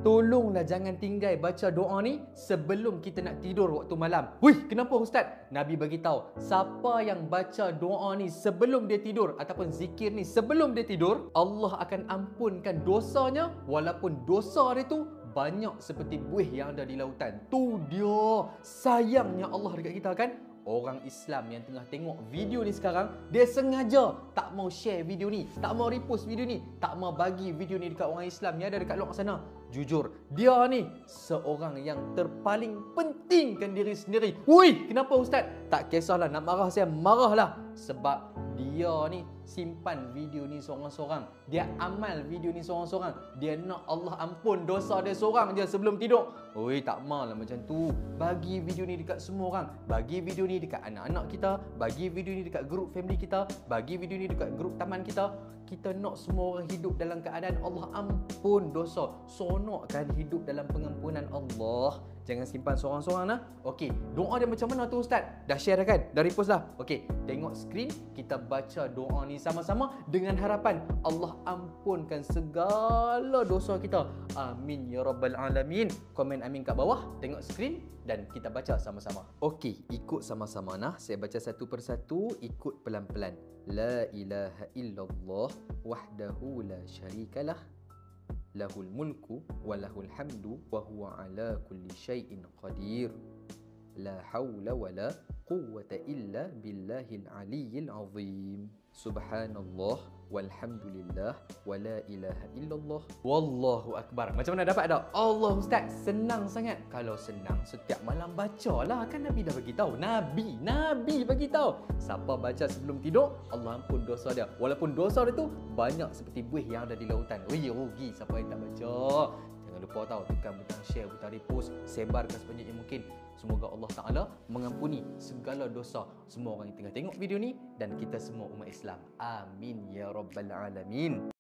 tolonglah jangan tinggal baca doa ni sebelum kita nak tidur waktu malam. Wih, kenapa Ustaz? Nabi bagi tahu, siapa yang baca doa ni sebelum dia tidur ataupun zikir ni sebelum dia tidur, Allah akan ampunkan dosanya walaupun dosa dia tu banyak seperti buih yang ada di lautan. Tu dia sayangnya Allah dekat kita kan. Orang Islam yang tengah tengok video ni sekarang, dia sengaja tak mau share video ni, tak mau repost video ni, tak mau bagi video ni dekat orang Islam yang ada dekat luar sana. Jujur, dia ni seorang yang terpaling pentingkan diri sendiri. Wui, kenapa Ustaz? Tak kisahlah, nak marah saya, marahlah. Sebab dia ni simpan video ni seorang-seorang. Dia amal video ni seorang-seorang. Dia nak Allah ampun dosa dia seorang je sebelum tidur. Oi, tak maulah macam tu. Bagi video ni dekat semua orang. Bagi video ni dekat anak-anak kita. Bagi video ni dekat grup family kita. Bagi video ni dekat grup taman kita. Kita nak semua orang hidup dalam keadaan Allah ampun dosa. Sonokkan hidup dalam pengampunan Allah. Jangan simpan seorang-seorang lah. Okey, doa dia macam mana tu Ustaz? Dah share dah kan? Dah repost dah? Okey, tengok skrin. Kita baca doa ni sama-sama dengan harapan Allah ampunkan segala dosa kita. Amin ya rabbal alamin. Komen amin kat bawah. Tengok skrin dan kita baca sama-sama. Okey, ikut sama-sama nah. Saya baca satu persatu, ikut pelan-pelan. La ilaha illallah wahdahu la syarikalah. Lahul mulku wa lahul hamdu wa huwa ala kulli syai'in qadir. La hawla wa la quwwata illa billahil aliyyil azim. Subhanallah walhamdulillah wa la ilaha illallah wallahu akbar. Macam mana dapat tak? Allah Ustaz, senang sangat. Kalau senang setiap malam bacalah, kan Nabi dah bagi tahu. Nabi bagi tahu. Siapa baca sebelum tidur, Allah ampun dosa dia. Walaupun dosa dia tu banyak seperti buih yang ada di lautan. Oi, rugi siapa yang tak baca. Jangan lupa tahu, tekan butang share, butang repost, sebarkan sebanyak yang mungkin. Semoga Allah Ta'ala mengampuni segala dosa semua orang yang tengah tengok video ni dan kita semua umat Islam. Amin ya rabbal alamin.